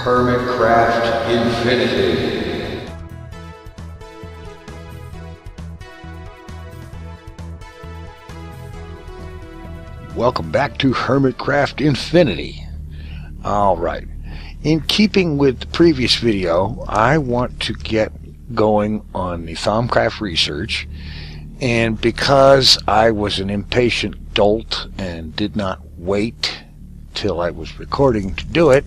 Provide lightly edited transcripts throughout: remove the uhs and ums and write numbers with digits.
Hermitcraft Infinity. Welcome back to Hermitcraft Infinity. Alright, in keeping with the previous video, I want to get going on the Thaumcraft research, and because I was an impatient dolt and did not wait till I was recording to do it,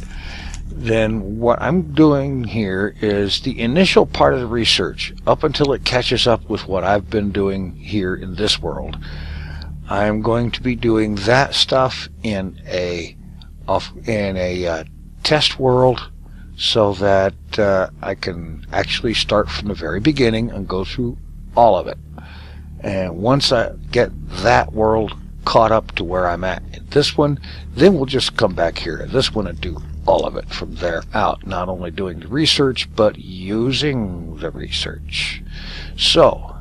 then what I'm doing here is the initial part of the research up until it catches up with what I've been doing here in this world. I'm going to be doing that stuff in a test world so that I can actually start from the very beginning and go through all of it. And once I get that world caught up to where I'm at in this one, then we'll just come back here in this one and do all of it from there out, not only doing the research but using the research. So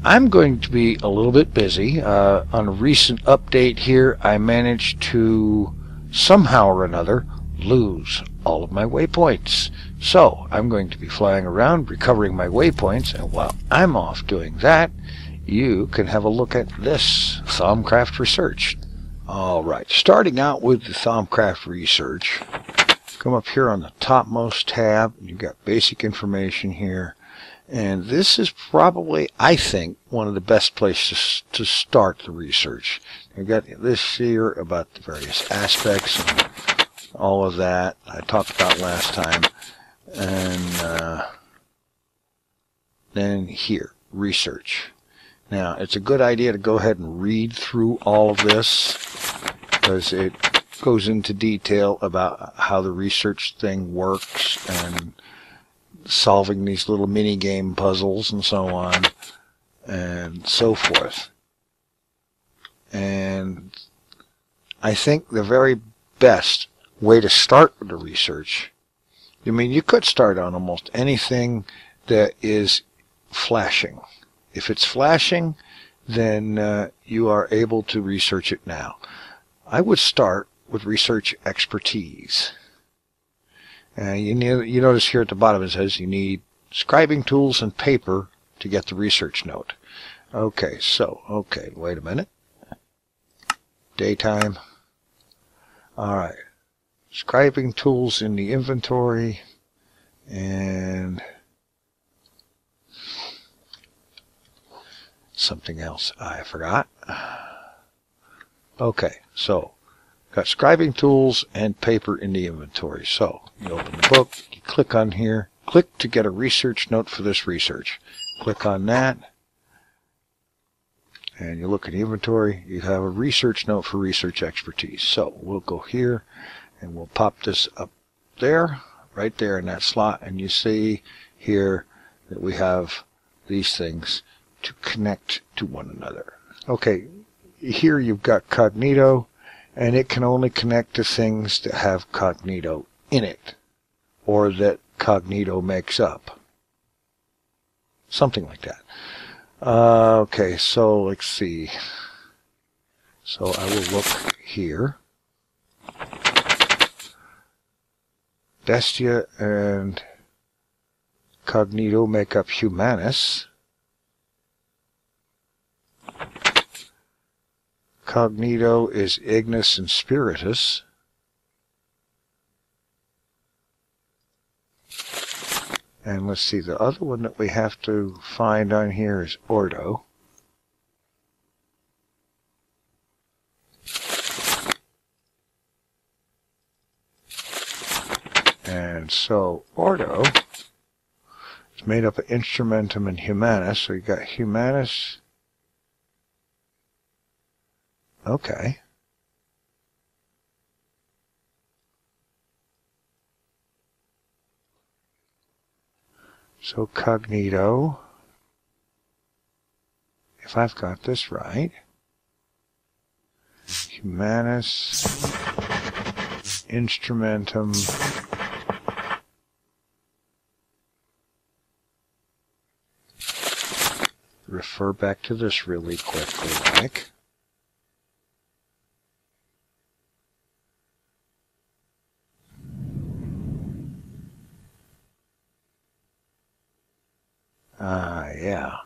I'm going to be a little bit busy. On a recent update here, I managed to somehow or another lose all of my waypoints. So I'm going to be flying around recovering my waypoints, and while I'm off doing that, you can have a look at this Thaumcraft research. Alright, starting out with the Thaumcraft research, come up here on the topmost tab, you've got basic information here, and this is probably, I think, one of the best places to start the research. You've got this here about the various aspects and all of that I talked about last time, and then here, research. Now, it's a good idea to go ahead and read through all of this because it goes into detail about how the research thing works and solving these little mini game puzzles and so on and so forth. And I think the very best way to start with the research, I mean, you could start on almost anything that is flashing. If it's flashing, then you are able to research it now. I would start with research expertise. You notice here at the bottom it says you need scribing tools and paper to get the research note. Okay, wait a minute. Daytime. Alright. Scribing tools in the inventory, and something else I forgot. Okay, so got scribing tools and paper in the inventory. So you open the book, you click on here, click to get a research note for this research. Click on that, and you look at the inventory, you have a research note for research expertise. So we'll go here and we'll pop this up there, right there in that slot, and you see here that we have these things to connect to one another. Okay, here you've got Cognito, and it can only connect to things that have Cognito in it, or that Cognito makes up. Something like that. Okay, so let's see. So I will look here. Bestia and Cognito make up Humanus. Cognito is Ignis and Spiritus. And let's see, the other one that we have to find on here is Ordo. And so Ordo is made up of Instrumentum and Humanus. So you got Humanus. Okay. So Cognito, if I've got this right, Humanus, Instrumentum, refer back to this really quickly, like. Yeah.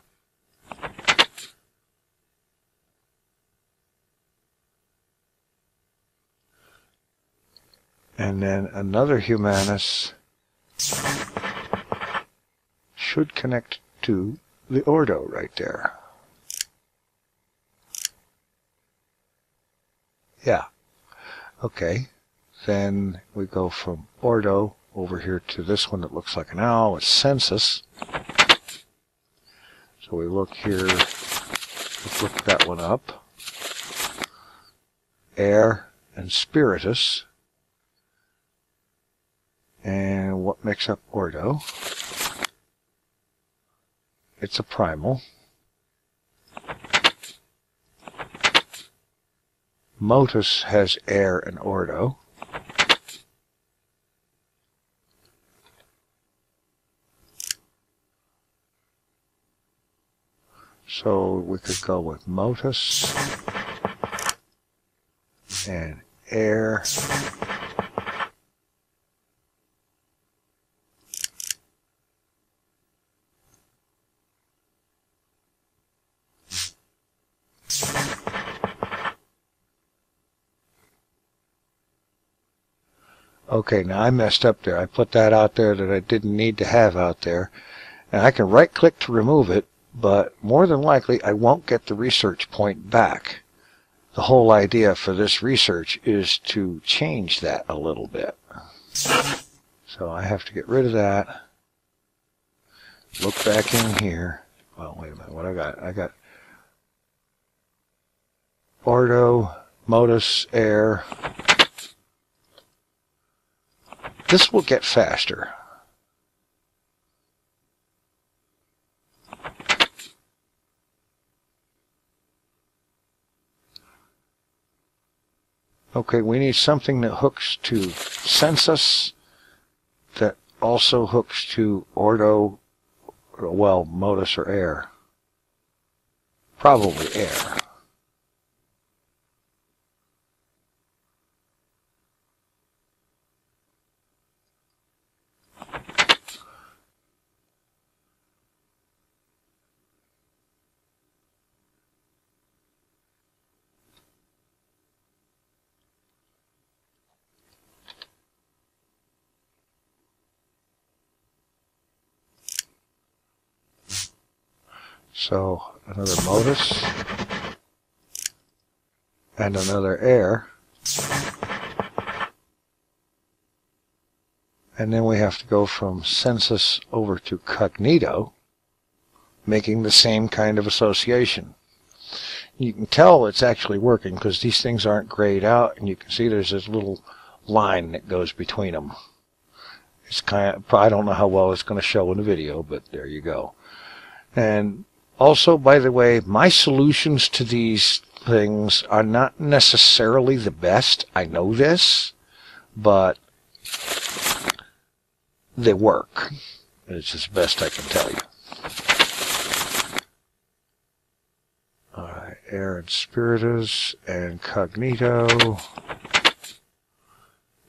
And then another humanus should connect to the ordo right there. Yeah. Okay. Then we go from ordo over here to this one that looks like an owl. It's census. So we look here. Let's look that one up. Air and spiritus. And what makes up ordo? It's a primal. Motus has air and ordo. So we could go with motus and air. Okay, now I messed up there. I put that out there that I didn't need to have out there. And I can right-click to remove it, but more than likely I won't get the research point back. The whole idea for this research is to change that a little bit. So I have to get rid of that. Look back in here. Well, wait a minute. What I got? I got ordo, motus, air. This will get faster. Okay, we need something that hooks to census, that also hooks to ordo, well, motus or air. Probably air. So another motus and another air. And then we have to go from census over to cognito, making the same kind of association. You can tell it's actually working because these things aren't grayed out, and you can see there's this little line that goes between them. It's kind of, I don't know how well it's going to show in the video, but there you go. And also, by the way, my solutions to these things are not necessarily the best. I know this, but they work. It's as best I can tell you. Alright, air and spiritus and cognito.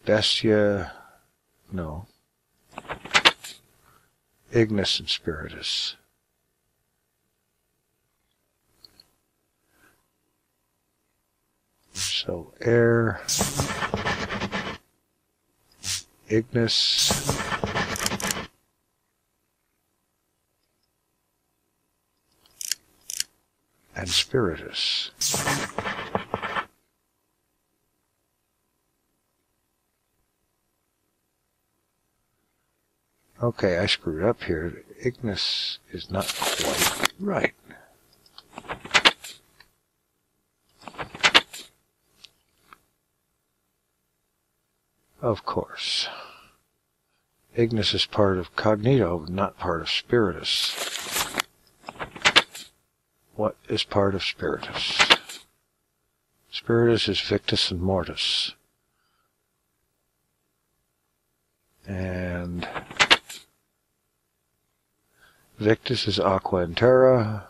Bestia, no. Ignis and spiritus. So air, Ignis, and spiritus. Okay, I screwed up here. Ignis is not quite right. Of course. Ignis is part of cognito, not part of spiritus. What is part of spiritus? Spiritus is victus and mortis. And victus is aqua and terra.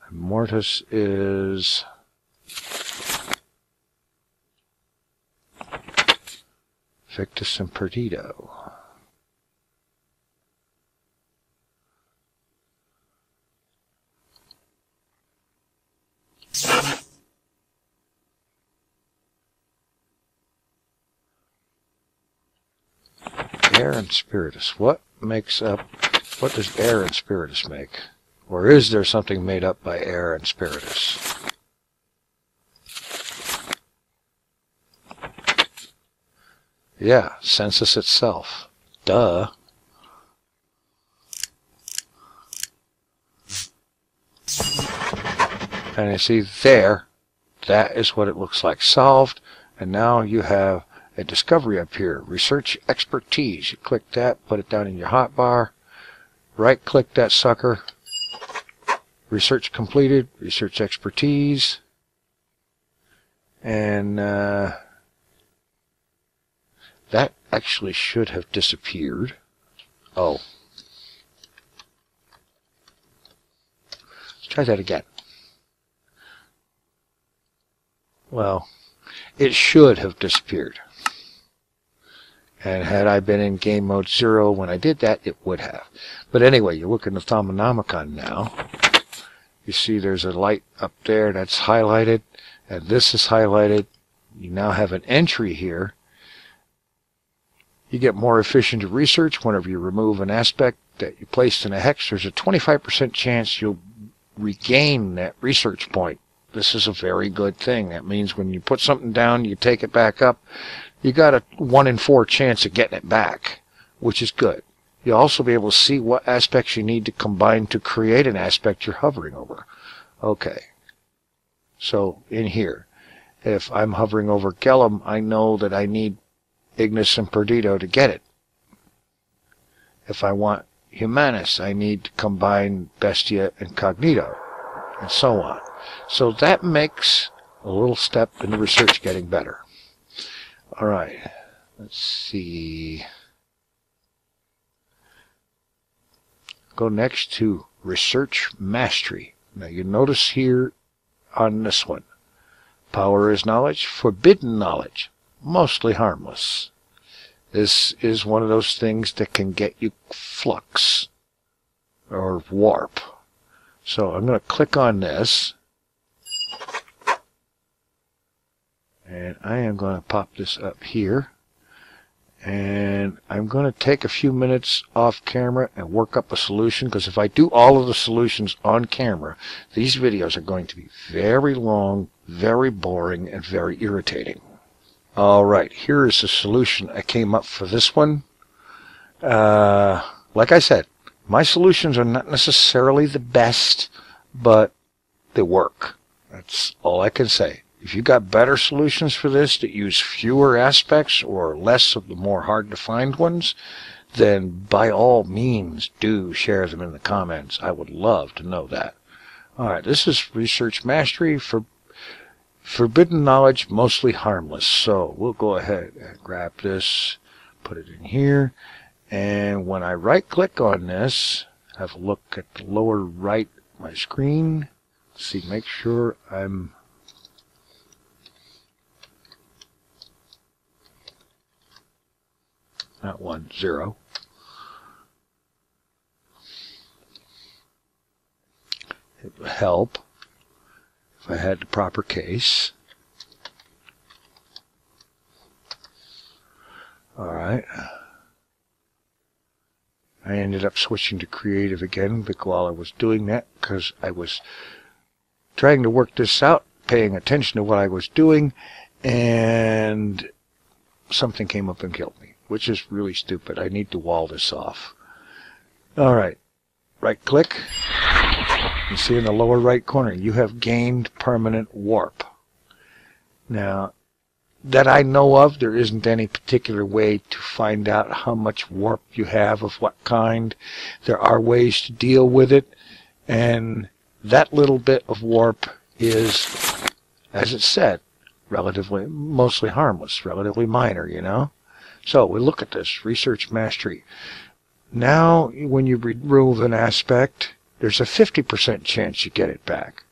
And mortis is victus and perdido. Air and Spiritus. What does air and spiritus make? Or is there something made up by air and spiritus? Yeah, census itself. Duh. And you see there, that is what it looks like. Solved. And now you have a discovery up here. Research expertise. You click that, put it down in your hotbar. Right click that sucker. Research completed. Research expertise. And that actually should have disappeared. Oh. Let's try that again. Well, it should have disappeared. And had I been in game mode 0 when I did that, it would have. But anyway, you look in the Thaumonomicon now. You see there's a light up there that's highlighted, and this is highlighted. You now have an entry here. You get more efficient research whenever you remove an aspect that you placed in a hex. There's a 25% chance you'll regain that research point. This is a very good thing. That means when you put something down, you take it back up, you got a 1 in 4 chance of getting it back, which is good. You'll also be able to see what aspects you need to combine to create an aspect you're hovering over. Okay. So in here, if I'm hovering over Gellum, I know that I need Ignis and Perdido to get it. If I want Humanus, I need to combine Bestia and Cognito, and so on. So that makes a little step in the research getting better. All right, let's see. Go next to Research Mastry. Now you notice here on this one, power is knowledge, forbidden knowledge, mostly harmless. This is one of those things that can get you flux or warp. So I'm going to click on this. And I am going to pop this up here. And I'm going to take a few minutes off camera and work up a solution, because if I do all of the solutions on camera, these videos are going to be very long, very boring, and very irritating. Alright, here is the solution I came up for this one. Like I said, my solutions are not necessarily the best, but they work. That's all I can say. If you got better solutions for this that use fewer aspects or less of the more hard to find ones, then by all means do share them in the comments. I would love to know that. Alright, this is Research Mastery for forbidden knowledge, mostly harmless. So we'll go ahead and grab this, put it in here, and when I right click on this, have a look at the lower right of my screen. See, make sure I'm not 1, 0. It would help if I had the proper case. Alright. I ended up switching to creative again while I was doing that, because I was trying to work this out, paying attention to what I was doing, and something came up and killed me, which is really stupid. I need to wall this off. Alright. Right click. You see in the lower right corner, you have gained permanent warp. Now, that I know of, there isn't any particular way to find out how much warp you have, of what kind. There are ways to deal with it, and that little bit of warp is, as it said, relatively, mostly harmless, relatively minor, you know? So, we look at this, Research Mastery. Now, when you remove an aspect, there's a 50% chance you get it back.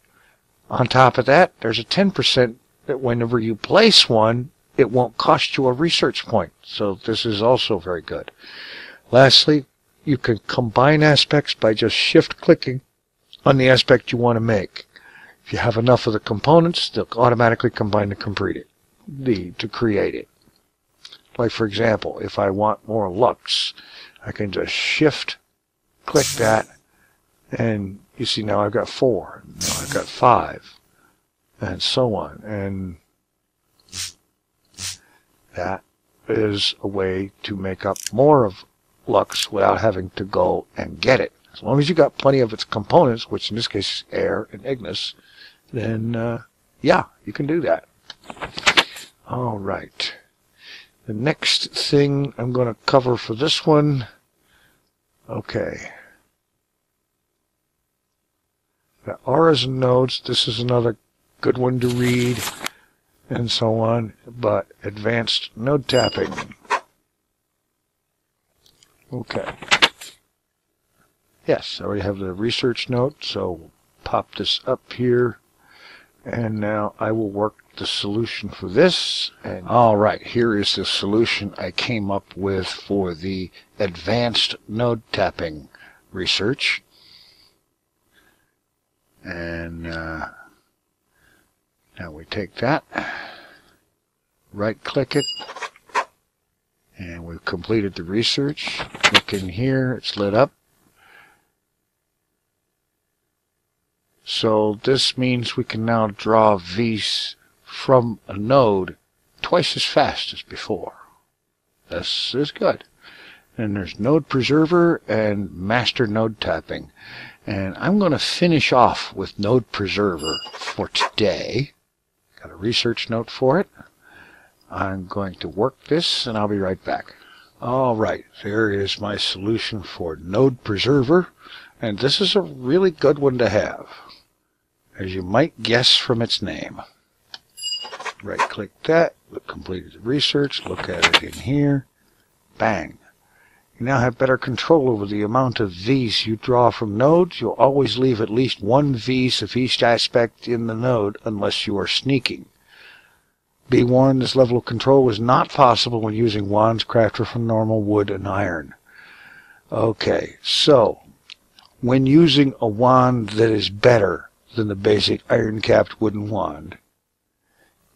On top of that, there's a 10% that whenever you place one, it won't cost you a research point. So this is also very good. Lastly, you can combine aspects by just shift-clicking on the aspect you want to make. If you have enough of the components, they'll automatically combine to create it. Like, for example, if I want more lux, I can just shift click that, and you see now I've got 4, now I've got 5, and so on. And that is a way to make up more of lux without having to go and get it. As long as you got plenty of its components, which in this case is air and ignis, then yeah, you can do that. All right. The next thing I'm going to cover for this one, okay. The auras and nodes, this is another good one to read, and so on, but advanced node tapping. Okay. Yes, I already have the research note, so we'll pop this up here, and now I will work the solution for this. And all right, here is the solution I came up with for the advanced node tapping research. And now we take that, right click it, and we've completed the research. Look in here, it's lit up. So this means we can now draw V's from a node twice as fast as before. This is good. And there's node preserver and master node tapping. And I'm going to finish off with node preserver for today. Got a research note for it. I'm going to work this and I'll be right back. All right, there is my solution for node preserver. And this is a really good one to have, as you might guess from its name. Right click that, completed the research, look at it in here, bang. You now have better control over the amount of V's you draw from nodes. You'll always leave at least one V's of each aspect in the node unless you are sneaking. Be warned, this level of control is not possible when using wands crafted from normal wood and iron. Okay, so when using a wand that is better than the basic iron-capped wooden wand,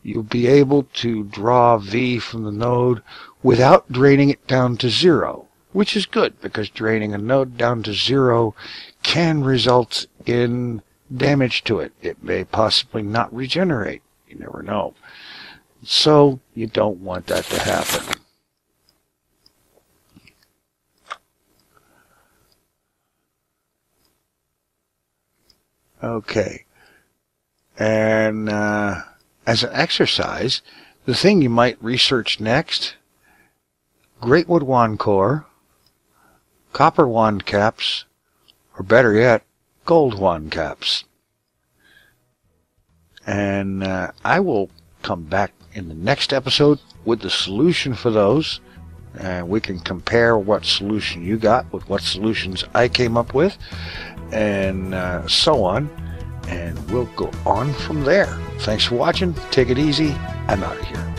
you'll be able to draw V from the node without draining it down to 0, which is good because draining a node down to 0 can result in damage to it. It may possibly not regenerate. You never know. So you don't want that to happen. Okay. And as an exercise, the thing you might research next: Greatwood wand core, copper wand caps, or better yet, gold wand caps. And I will come back in the next episode with the solution for those, and we can compare what solution you got with what solutions I came up with, and so on, and we'll go on from there. Thanks for watching. Take it easy. I'm out of here.